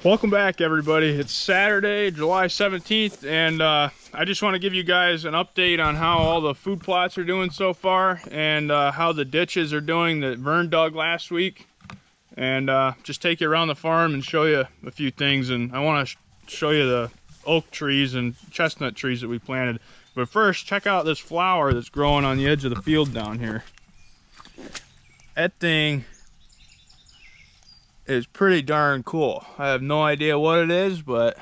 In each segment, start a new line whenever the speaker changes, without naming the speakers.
Welcome back, everybody. It's Saturday, July 17th, and I just want to give you guys an update on how all the food plots are doing so far, and how the ditches are doing that Vern dug last week, and just take you around the farm and show you a few things. And I want to show you the oak trees and chestnut trees that we planted. But first, check out this flower that's growing on the edge of the field down here. That thing is pretty darn cool. I have no idea what it is, but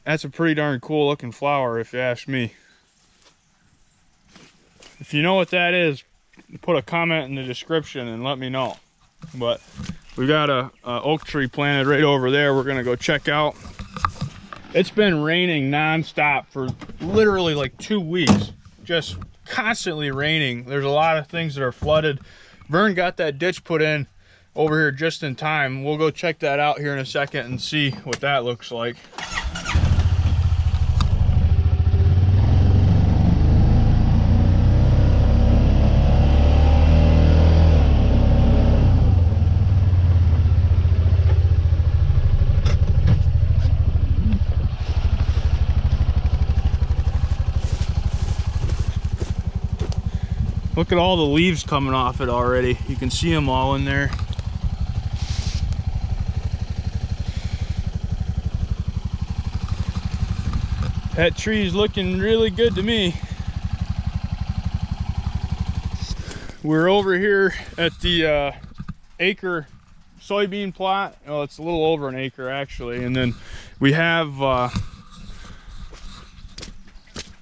that's a pretty darn cool looking flower if you ask me. If you know what that is, put a comment in the description and let me know. But we got a oak tree planted right over there we're gonna go check out. It's been raining non-stop for literally like 2 weeks, just constantly raining. There's a lot of things that are flooded. Vern got that ditch put in over here just in time. We'll go check that out here in a second and see what that looks like. Look at all the leaves coming off it already. You can see them all in there. That tree's looking really good to me. We're over here at the acre soybean plot. Well, it's a little over an acre actually. And then we have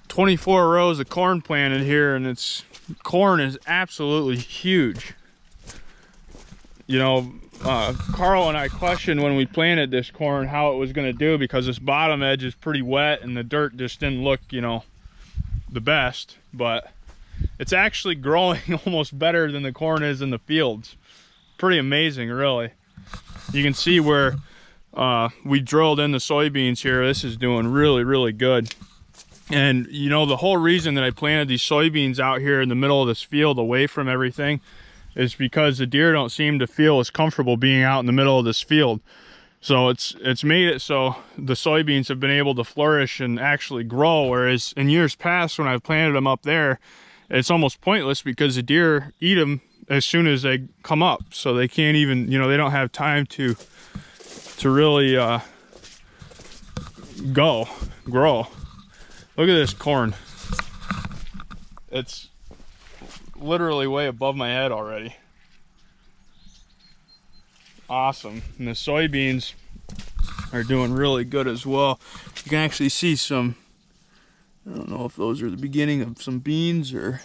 24 rows of corn planted here, and corn is absolutely huge. You know, Carl and I questioned when we planted this corn how it was going to do, because this bottom edge is pretty wet and the dirt just didn't look, you know, the best. But it's actually growing almost better than the corn is in the fields. Pretty amazing, really. You can see where we drilled in the soybeans here. This is doing really, really good. And you know, the whole reason that I planted these soybeans out here in the middle of this field away from everything is because the deer don't seem to feel as comfortable being out in the middle of this field. So it's made it so the soybeans have been able to flourish and actually grow, whereas in years past when I've planted them up there, it's almost pointless because the deer eat them as soon as they come up. So they can't even, you know, they don't have time to really grow. Look at this corn. It's literally way above my head already. Awesome. And the soybeans are doing really good as well. You can actually see some, I don't know if those are the beginning of some beans or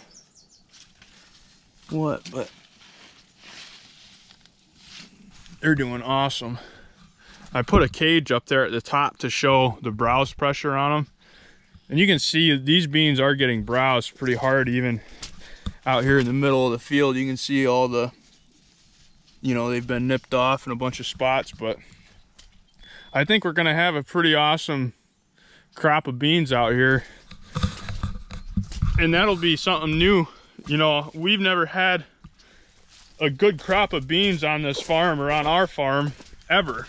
what, but they're doing awesome. I put a cage up there at the top to show the browse pressure on them. And you can see these beans are getting browsed pretty hard even out here in the middle of the field. You can see all the, you know, they've been nipped off in a bunch of spots. But I think we're gonna have a pretty awesome crop of beans out here. And that'll be something new. You know, we've never had a good crop of beans on this farm or on our farm ever.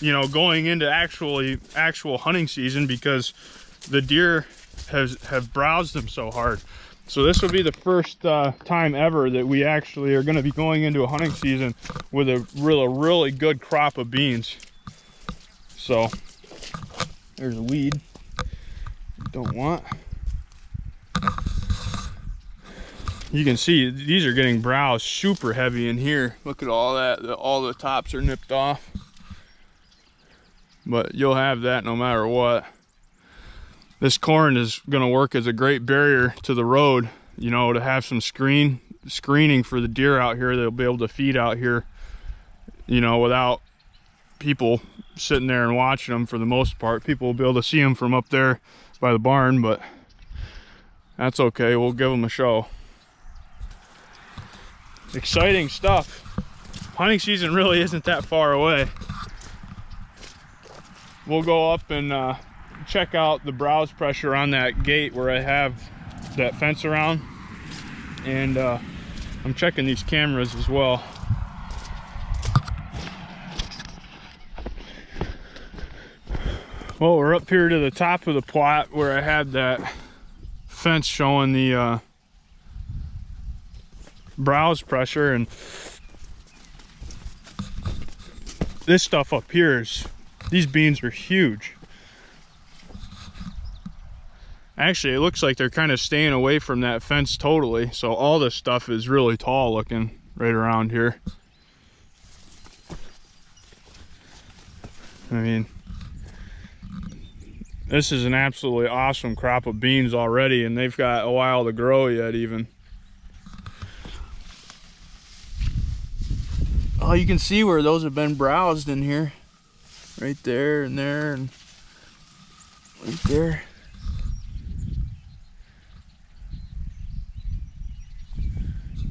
You know, going into actual hunting season, because the deer have browsed them so hard. So this will be the first time ever that we actually are going to be going into a hunting season with a really good crop of beans. So there's a weed don't want. You can see these are getting browsed super heavy in here. Look at all that, all the tops are nipped off. But you'll have that no matter what. This corn is going to work as a great barrier to the road, you know, to have some screening for the deer out here. They'll be able to feed out here, you know, without people sitting there and watching them for the most part. People will be able to see them from up there by the barn, but that's okay. We'll give them a show. Exciting stuff. Hunting season really isn't that far away. We'll go up and check out the browse pressure on that gate where I have that fence around, and I'm checking these cameras as well. Well, we're up here to the top of the plot where I had that fence showing the browse pressure, and this stuff up here is, these beans are huge. Actually, it looks like they're kind of staying away from that fence totally, so all this stuff is really tall looking right around here. I mean, this is an absolutely awesome crop of beans already, and they've got a while to grow yet even. Oh, you can see where those have been browsed in here. Right there and there and right there.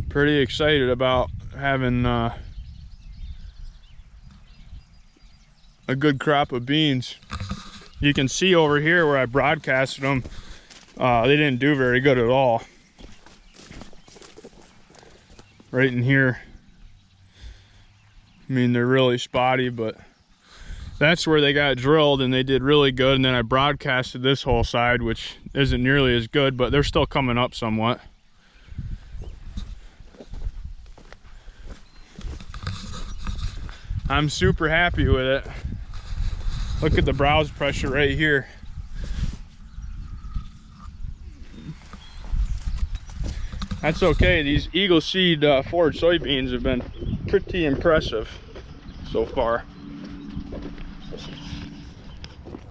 Pretty excited about having a good crop of beans. You can see over here where I broadcasted them, they didn't do very good at all. Right in here, I mean, they're really spotty, but that's where they got drilled and they did really good. And then I broadcasted this whole side, which isn't nearly as good, but they're still coming up somewhat. I'm super happy with it. Look at the browse pressure right here. That's okay. These Eagle Seed forage soybeans have been pretty impressive so far.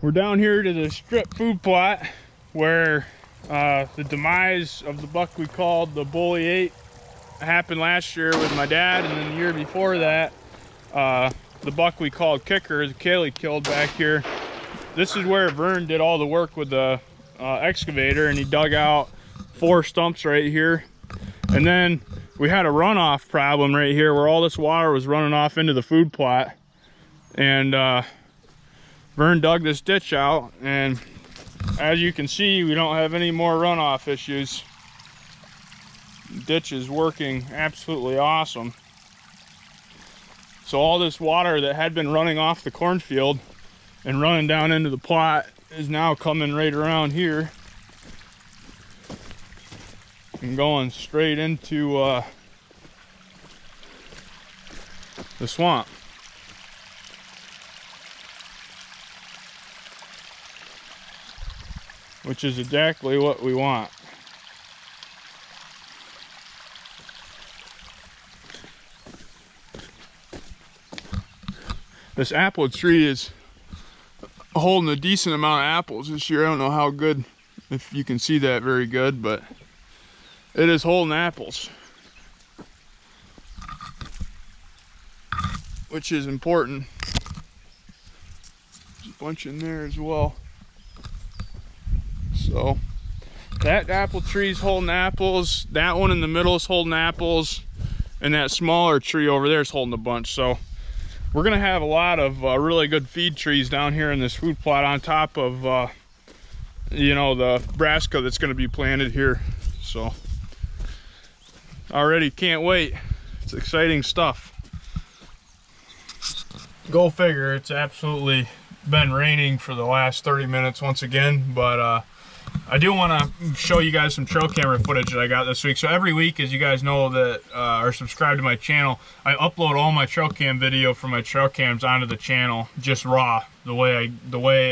We're down here to the strip food plot where the demise of the buck we called the Bully 8 happened last year with my dad, and then the year before that the buck we called Kicker, the Kaylee killed back here. This is where Vern did all the work with the excavator, and he dug out 4 stumps right here. And then we had a runoff problem right here where all this water was running off into the food plot. And Vern dug this ditch out, and as you can see, we don't have any more runoff issues. The ditch is working absolutely awesome. So all this water that had been running off the cornfield and running down into the plot is now coming right around here and going straight into the swamp. Which is exactly what we want. This apple tree is holding a decent amount of apples this year. I don't know how good, if you can see that very good, but it is holding apples, which is important. There's a bunch in there as well. So that apple tree is holding apples, that one in the middle is holding apples, and that smaller tree over there is holding a bunch. So we're gonna have a lot of really good feed trees down here in this food plot on top of you know, the brassica that's gonna be planted here. So already can't wait. It's exciting stuff. Go figure, it's absolutely been raining for the last 30 minutes once again, but I do want to show you guys some trail camera footage that I got this week. So every week, as you guys know that are subscribed to my channel, I upload all my trail cam video from my trail cams onto the channel, just raw, the way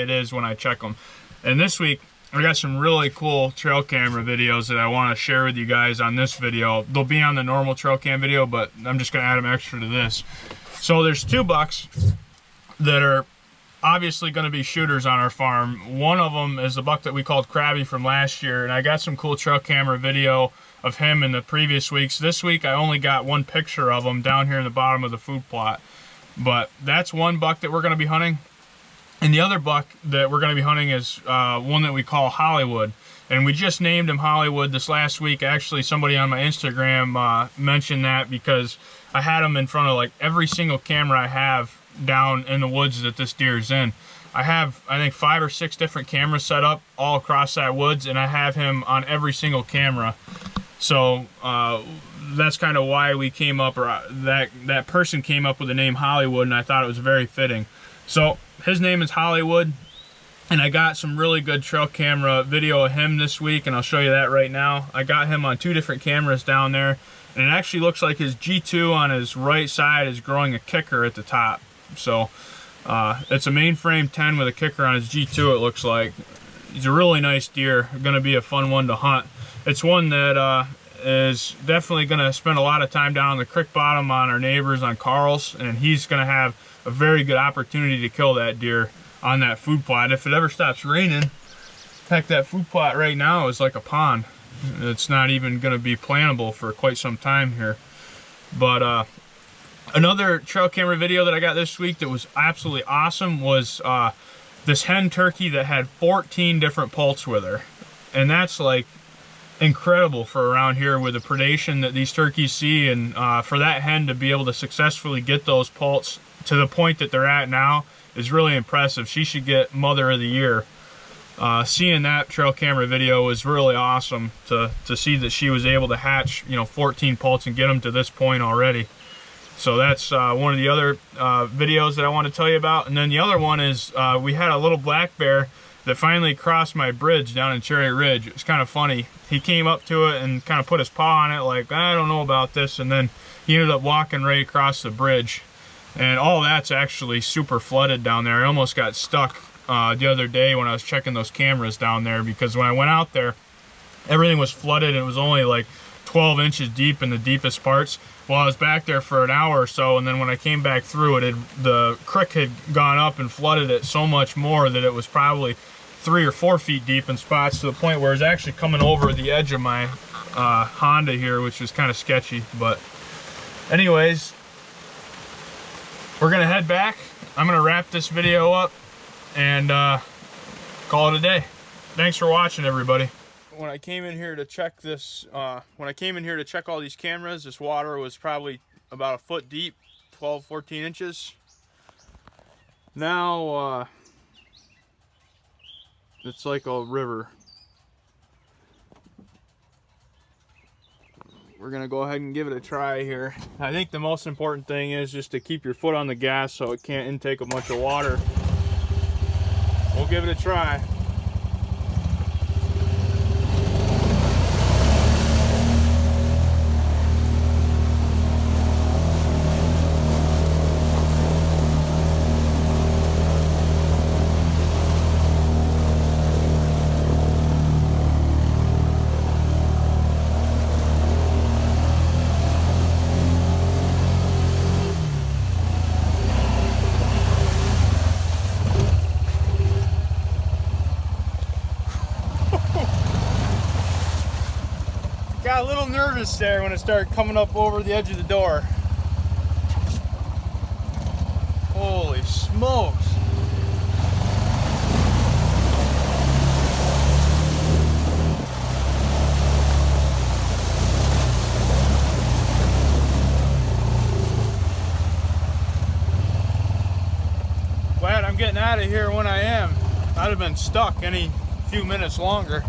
it is when I check them. And this week, I got some really cool trail camera videos that I want to share with you guys on this video. They'll be on the normal trail cam video, but I'm just going to add them extra to this. So there's 2 bucks that are obviously going to be shooters on our farm. One of them is the buck that we called Krabby from last year, and I got some cool trail camera video of him in the previous weeks. This week I only got 1 picture of him down here in the bottom of the food plot, but that's 1 buck that we're going to be hunting. And the other buck that we're going to be hunting is one that we call Hollywood, and we just named him Hollywood this last week. Actually, somebody on my Instagram mentioned that because I had him in front of like every single camera I have down in the woods that this deer is in. I have, I think, 5 or 6 different cameras set up all across that woods, and I have him on every single camera. So that's kind of why we came up, or that person came up with the name Hollywood, and I thought it was very fitting. So his name is Hollywood. And I got some really good trail camera video of him this week, and I'll show you that right now. I got him on 2 different cameras down there, and it actually looks like his G2 on his right side is growing a kicker at the top. So it's a mainframe 10 with a kicker on his G2, it looks like. He's a really nice deer, gonna be a fun one to hunt. It's one that is definitely gonna spend a lot of time down on the creek bottom on our neighbors on Carl's, and he's gonna have a very good opportunity to kill that deer on that food plot if it ever stops raining. Heck, that food plot right now is like a pond. It's not even going to be plantable for quite some time here. But another trail camera video that I got this week that was absolutely awesome was this hen turkey that had 14 different poults with her. And that's like incredible for around here with the predation that these turkeys see, and for that hen to be able to successfully get those poults to the point that they're at now is really impressive. She should get Mother of the Year. Seeing that trail camera video was really awesome to see that she was able to hatch, you know, 14 poults and get them to this point already. So that's one of the other videos that I want to tell you about. And then the other one is we had a little black bear that finally crossed my bridge down in Cherry Ridge. It was kind of funny. He came up to it and kind of put his paw on it like, I don't know about this, and then he ended up walking right across the bridge. And all that's actually super flooded down there. I almost got stuck the other day when I was checking those cameras down there, because when I went out there, everything was flooded and it was only like 12 inches deep in the deepest parts. Well, I was back there for an hour or so, and then when I came back through it, the creek had gone up and flooded it so much more that it was probably 3 or 4 feet deep in spots, to the point where it's actually coming over the edge of my Honda here, which is kind of sketchy. But anyways, we're gonna head back. I'm gonna wrap this video up and call it a day. Thanks for watching, everybody. When I came in here to check this, when I came in here to check all these cameras, this water was probably about a foot deep, 12, 14 inches. Now it's like a river. We're gonna go ahead and give it a try here. I think the most important thing is just to keep your foot on the gas so it can't intake a bunch of water. We'll give it a try. Got a little nervous there when it started coming up over the edge of the door. Holy smokes. Glad I'm getting out of here when I am. I'd have been stuck any few minutes longer.